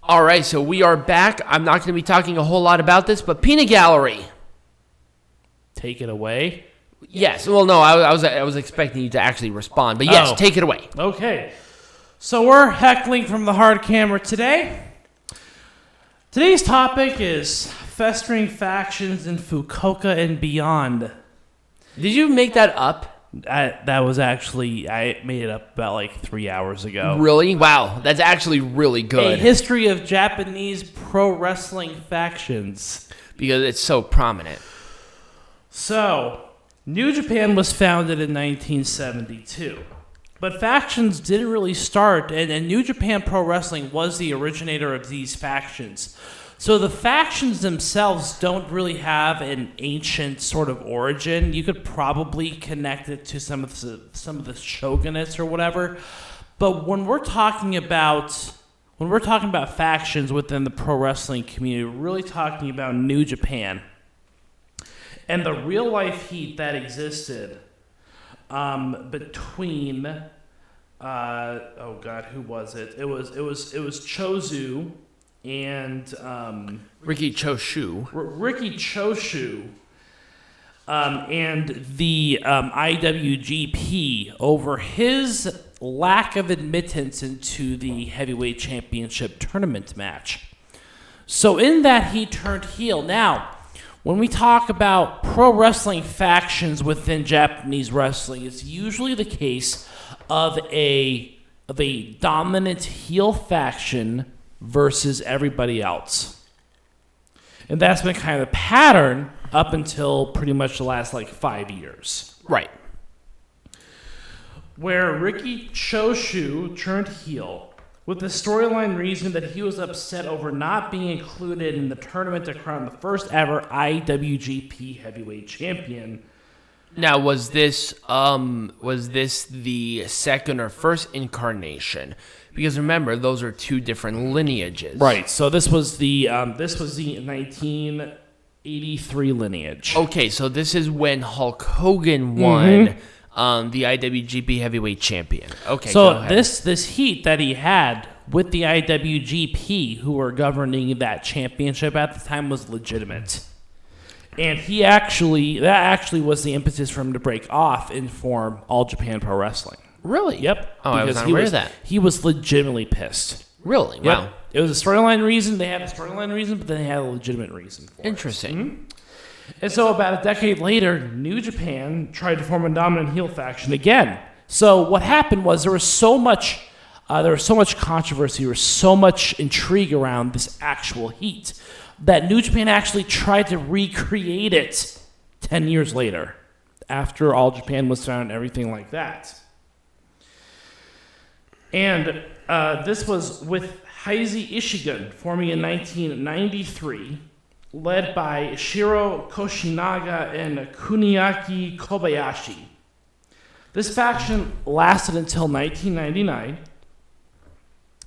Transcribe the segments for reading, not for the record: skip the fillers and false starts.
All right, so we are back. I'm not going to be talking a whole lot about this, but Peanut Gallery. Take it away. Yes. Well, no, I was expecting you to actually respond, but yes, take it away. Okay. So we're heckling from the hard camera today. Today's topic is festering factions in Fukuoka and beyond. Did you make that up? That was actually, I made it up about like 3 hours ago. Really? Wow, that's actually really good. A history of Japanese pro wrestling factions. Because it's so prominent. So, New Japan was founded in 1972. But factions didn't really start, and New Japan Pro Wrestling was the originator of these factions. So the factions themselves don't really have an ancient sort of origin. You could probably connect it to some of the shogunates or whatever. But when we're talking about factions within the pro wrestling community, we're really talking about New Japan and the real life heat that existed between who was it? It was Chozu and Ricky Choshu. Ricky Choshu and the IWGP over his lack of admittance into the heavyweight championship tournament match. So in that, he turned heel. Now, when we talk about pro wrestling factions within Japanese wrestling, it's usually the case of a dominant heel faction versus everybody else. And that's been kind of the pattern up until pretty much the last 5 years. Right. Where Ricky Choshu turned heel with the storyline reason that he was upset over not being included in the tournament to crown the first ever IWGP heavyweight champion. Now, was this the second or first incarnation? Because remember, those are two different lineages. Right. So this was the 1983 lineage. Okay, so this is when Hulk Hogan won the IWGP Heavyweight Champion. Okay. So this heat that he had with the IWGP, who were governing that championship at the time, was legitimate. And that actually was the impetus for him to break off and form All Japan Pro Wrestling. Really? Yep. Oh, I was not aware of that. He was legitimately pissed. Really? Yep. Wow. It was a storyline reason. They had a storyline reason, but then they had a legitimate reason for Interesting. it. Mm-hmm. And so about a decade later, New Japan tried to form a dominant heel faction again. So what happened was there was so much controversy, there was so much intrigue around this actual heat that New Japan actually tried to recreate it 10 years later, after All Japan was founded and everything like that. And this was with Heisei Ishigun, forming in 1993, led by Shiro Koshinaga and Kuniaki Kobayashi. This faction lasted until 1999,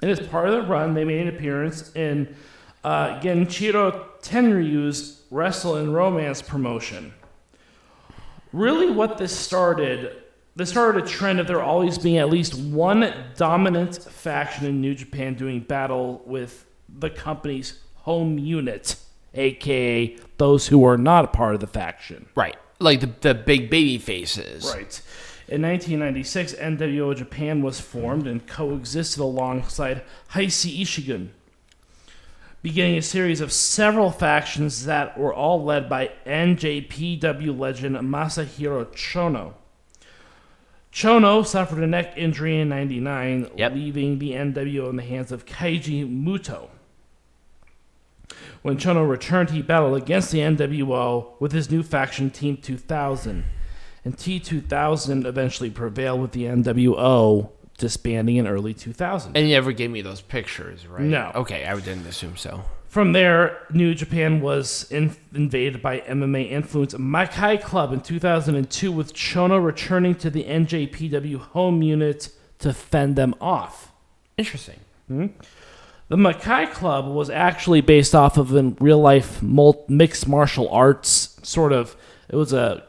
and as part of the run, they made an appearance in Genshiro Tenryu's Wrestle and Romance promotion. Really what this started a trend of there always being at least one dominant faction in New Japan doing battle with the company's home unit, a.k.a. those who are not a part of the faction. Right. Like the big baby faces. Right. In 1996, NWO Japan was formed and coexisted alongside Heisei Ishigun, beginning a series of several factions that were all led by NJPW legend Masahiro Chono. Chono suffered a neck injury in 1999, leaving the NWO in the hands of Keiji Muto. When Chono returned, he battled against the NWO with his new faction, Team 2000. And T2000 eventually prevailed with the NWO disbanding in early 2000. And you never gave me those pictures, right? No. Okay, I didn't assume so. From there, New Japan was invaded by MMA-influenced Makai Club in 2002, with Chono returning to the NJPW home unit to fend them off. Interesting. Mm-hmm. The Makai Club was actually based off of a real-life mixed martial arts sort of. It was a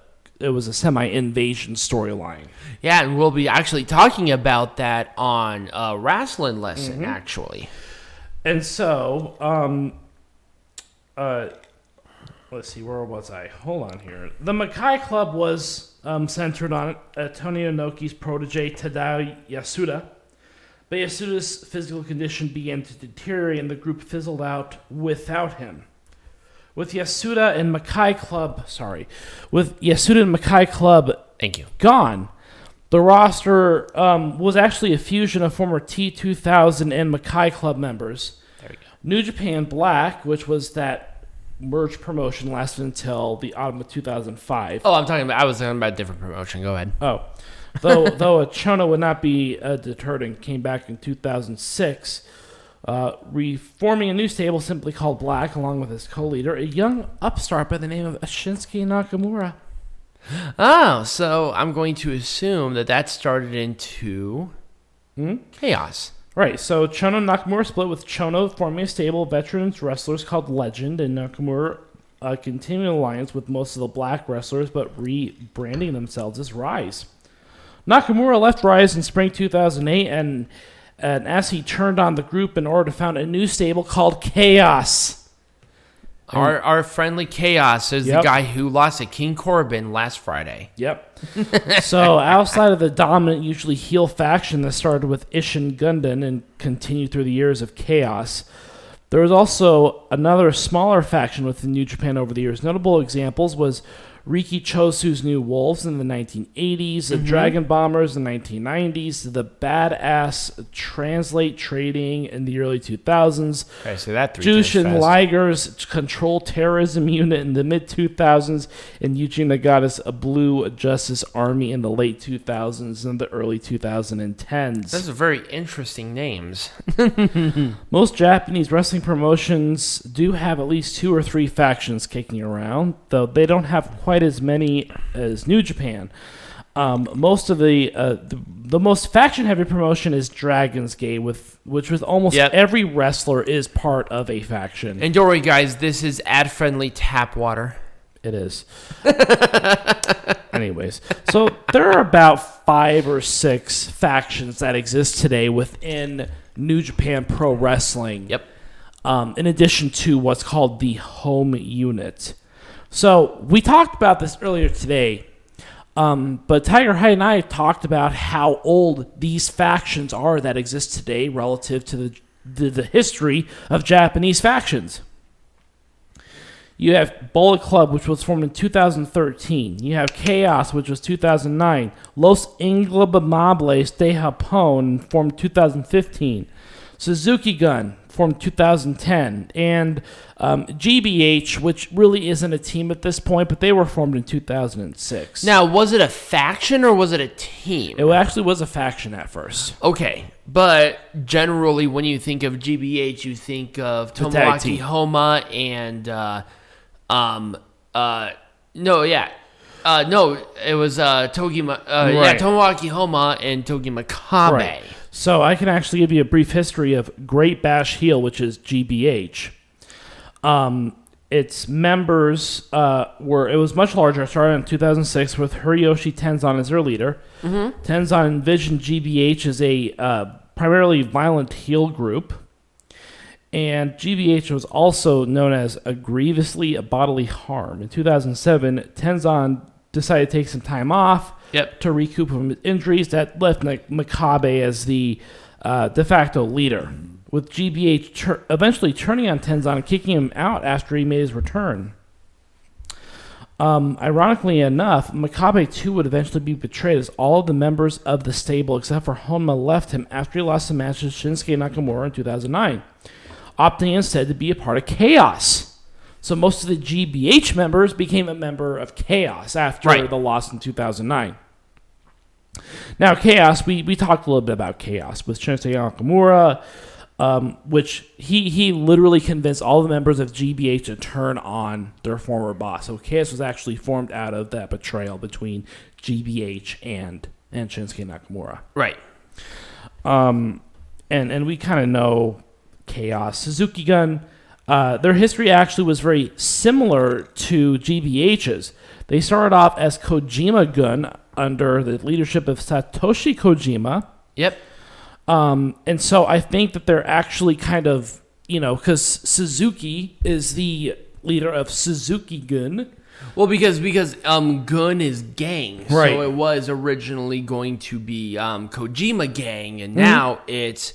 semi-invasion storyline. Yeah, and we'll be actually talking about that on Wrestling Lesson, actually. And so, let's see, where was I? Hold on here. The Makai Club was centered on Tony Inoki's protege, Tadao Yasuda. But Yasuda's physical condition began to deteriorate and the group fizzled out without him. With Yasuda and Makai Club Thank you. gone, the roster was actually a fusion of former T2000 and Makai Club members. There we go. New Japan Black, which was that merged promotion, lasted until the autumn of 2005. Oh, I was talking about a different promotion. Go ahead. Oh, though Chono would not be deterred and came back in 2006, reforming a new stable simply called Black, along with his co-leader, a young upstart by the name of Shinsuke Nakamura. Oh, so I'm going to assume that started into chaos. Right, so Chono and Nakamura split, with Chono forming a stable of veterans wrestlers called Legend, and Nakamura continuing an alliance with most of the Black wrestlers, but rebranding themselves as Rise. Nakamura left Rise in spring 2008, and as he turned on the group in order to found a new stable called Chaos. Our friendly Chaos is the guy who lost to King Corbin last Friday. Yep. So outside of the dominant, usually heel faction that started with Ishin Gundam and continued through the years of Chaos, there was also another smaller faction within New Japan over the years. Notable examples was Riki Chosu's New Wolves in the 1980s, the Dragon Bombers in the 1990s, the Badass Translate Trading in the early 2000s, Okay, so that Jushin Liger's Control Terrorism Unit in the mid-2000s, and Yuji Nagata's Blue Justice Army in the late 2000s and the early 2010s. Those are very interesting names. Most Japanese wrestling promotions do have at least 2 or 3 factions kicking around, though they don't have quite as many as New Japan. Most of the most faction-heavy promotion is Dragon's Gate, which with almost every wrestler is part of a faction. And don't worry, guys, this is ad-friendly tap water. It is. Anyways, so there are about 5 or 6 factions that exist today within New Japan Pro Wrestling. Yep. In addition to what's called the home unit. So we talked about this earlier today, but Tiger Height and I talked about how old these factions are that exist today relative to the history of Japanese factions. You have Bullet Club, which was formed in 2013. You have Chaos, which was 2009. Los Inglamables de Japón, formed 2015. Suzuki Gun, formed 2010, and GBH, which really isn't a team at this point, but they were formed in 2006. Now, was it a faction or was it a team? It actually was a faction at first. Okay, but generally when you think of GBH, you think of Tomoaki Homa and it was Tomoaki Homa and Togi Makabe. Right. So I can actually give you a brief history of Great Bash Heel, which is GBH. Its members it was much larger. It started in 2006 with Hiroyoshi Tenzan as their leader. Mm-hmm. Tenzan envisioned GBH as a primarily violent heel group. And GBH was also known as a grievously bodily harm. In 2007, Tenzan decided to take some time off to recoup from his injuries. That left Makabe as the de facto leader, with GBH eventually turning on Tenzan and kicking him out after he made his return. Ironically enough, Makabe too would eventually be betrayed, as all of the members of the stable except for Honma left him after he lost a match with Shinsuke Nakamura in 2009, opting instead to be a part of Chaos. So most of the GBH members became a member of Chaos after the loss in 2009. Now, Chaos, we talked a little bit about Chaos with Shinsuke Nakamura, which he literally convinced all the members of GBH to turn on their former boss. So Chaos was actually formed out of that betrayal between GBH and Shinsuke Nakamura. Right. And we kind of know Chaos. Suzuki Gun, their history actually was very similar to GBH's. They started off as Kojima Gun under the leadership of Satoshi Kojima. Yep. And so I think that they're actually kind of because Suzuki is the leader of Suzuki-gun. Well, because Gun is gang, Right. so it was originally going to be Kojima gang, and now it's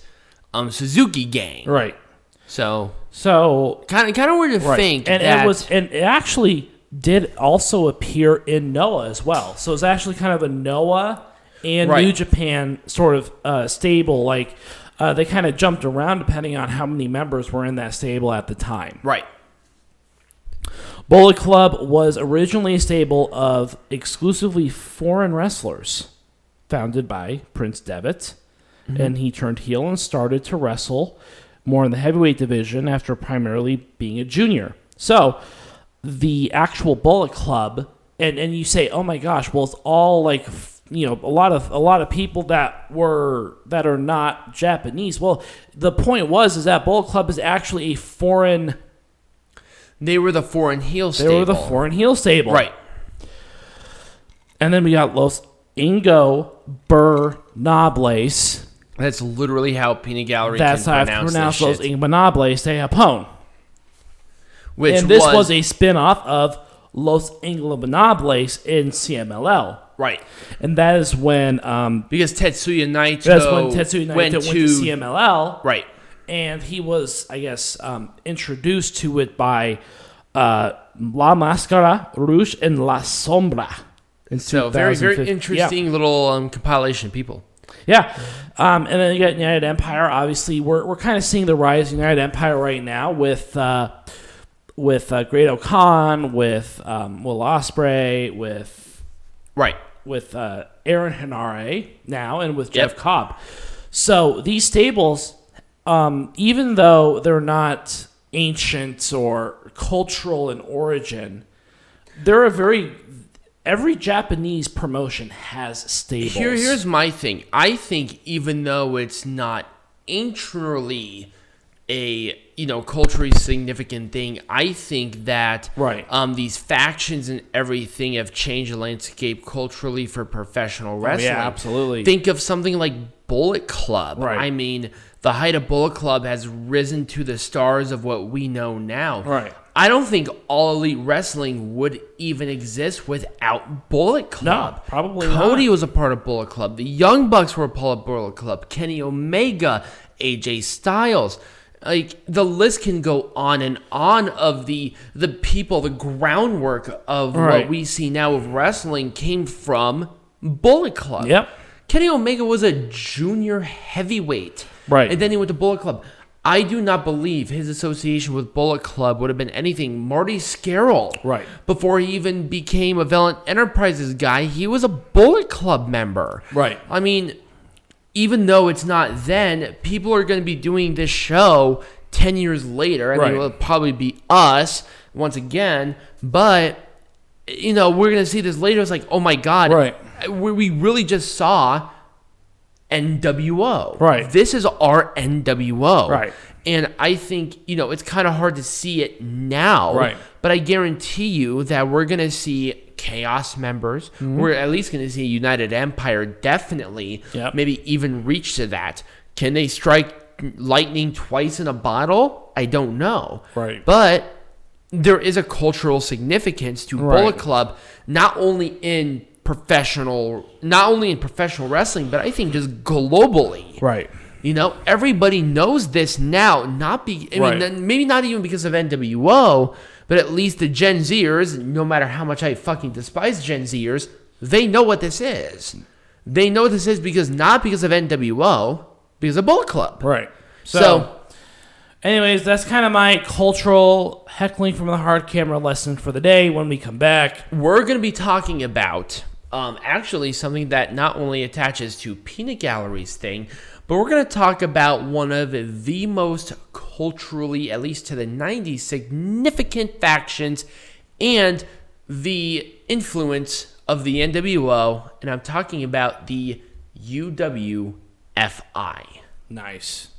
Suzuki gang. Right. So kind of weird to think, and it actually did also appear in Noah as well. So it's actually kind of a Noah and New Japan sort of stable. Like they kind of jumped around depending on how many members were in that stable at the time. Right. Bullet Club was originally a stable of exclusively foreign wrestlers, founded by Prince Devitt, and he turned heel and started to wrestle more in the heavyweight division after primarily being a junior. So the actual Bullet Club, and you say, oh my gosh, well it's all like a lot of people that are not Japanese. Well, the point is that Bullet Club is actually a foreign. They were the foreign heel stable. They were the foreign heel stable. Right. And then we got Los Ingobernables. That's literally how Peanut Gallery That's can how I pronounce pronounce this Los shit. Ingobernables de Japón. And this was a spin-off of Los Ingobernables in CMLL. Right. And that is when... because Tetsuya Naito, went to CMLL. Right. And he was, I guess, introduced to it by La Máscara Rouge and La Sombra. So very, very interesting little compilation of people. Yeah. And then you got United Empire. Obviously, we're kind of seeing the rise of United Empire right now with Great O'Khan, with Will Ospreay, with Aaron Henare now, and with Jeff Cobb. So these stables, even though they're not ancient or cultural in origin, they're every Japanese promotion has stables. Here's my thing. I think even though it's not anciently a culturally significant thing, I think that these factions and everything have changed the landscape culturally for professional wrestling. Yeah, absolutely. Think of something like Bullet Club. Right. I mean, the height of Bullet Club has risen to the stars of what we know now. Right. I don't think All Elite Wrestling would even exist without Bullet Club. No, probably not. Cody was a part of Bullet Club. The Young Bucks were a part of Bullet Club. Kenny Omega, AJ Styles. Like, the list can go on and on of the people, the groundwork of what we see now of wrestling came from Bullet Club. Yep. Kenny Omega was a junior heavyweight. Right. And then he went to Bullet Club. I do not believe his association with Bullet Club would have been anything. Marty Scurll. Right. Before he even became a Valiant Enterprises guy, he was a Bullet Club member. Right. I mean, even though it's not then, people are going to be doing this show 10 years later. I mean, it'll probably be us once again. But, we're going to see this later. It's like, oh my God. Right. We really just saw NWO. Right. This is our NWO. Right. And I think, it's kind of hard to see it now. Right. But I guarantee you that we're going to see Chaos members. Mm-hmm. We're at least going to see United Empire definitely. Yep. Maybe even reach to that. Can they strike lightning twice in a bottle? I don't know. Right. But there is a cultural significance to Bullet Club, not only in professional wrestling, but I think just globally. Right. Everybody knows this now. Maybe not even because of NWO, but at least the Gen Zers, no matter how much I fucking despise Gen Zers, they know what this is. They know what this is not because of NWO, because of Bullet Club. Right. So anyways, that's kind of my cultural heckling from the hard camera lesson for the day. When we come back, we're going to be talking about actually something that not only attaches to Peanut Gallery's thing, but we're going to talk about one of the most culturally, at least to the 90s, significant factions and the influence of the NWO, and I'm talking about the UWFI. Nice.